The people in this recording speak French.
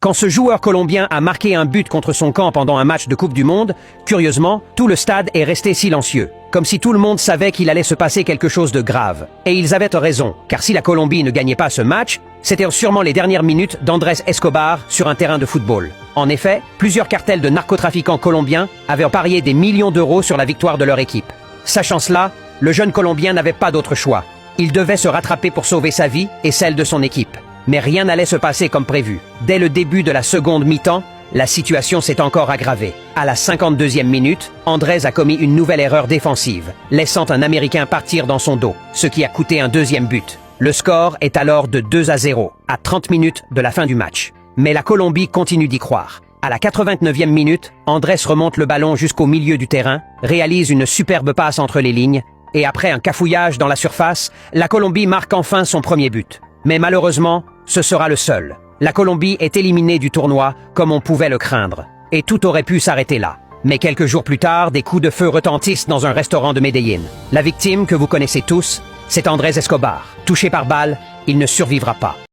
Quand ce joueur colombien a marqué un but contre son camp pendant un match de Coupe du Monde, curieusement, tout le stade est resté silencieux, comme si tout le monde savait qu'il allait se passer quelque chose de grave. Et ils avaient raison, car si la Colombie ne gagnait pas ce match, c'était sûrement les dernières minutes d'Andrés Escobar sur un terrain de football. En effet, plusieurs cartels de narcotrafiquants colombiens avaient parié des millions d'euros sur la victoire de leur équipe. Sachant cela, le jeune Colombien n'avait pas d'autre choix. Il devait se rattraper pour sauver sa vie et celle de son équipe. Mais rien n'allait se passer comme prévu. Dès le début de la seconde mi-temps, la situation s'est encore aggravée. À la 52e minute, Andrés a commis une nouvelle erreur défensive, laissant un Américain partir dans son dos, ce qui a coûté un deuxième but. Le score est alors de 2-0, à 30 minutes de la fin du match. Mais la Colombie continue d'y croire. À la 89e minute, Andrés remonte le ballon jusqu'au milieu du terrain, réalise une superbe passe entre les lignes, et après un cafouillage dans la surface, la Colombie marque enfin son premier but. Mais malheureusement, ce sera le seul. La Colombie est éliminée du tournoi comme on pouvait le craindre. Et tout aurait pu s'arrêter là. Mais quelques jours plus tard, des coups de feu retentissent dans un restaurant de Medellín. La victime, que vous connaissez tous, c'est Andrés Escobar. Touché par balle, il ne survivra pas.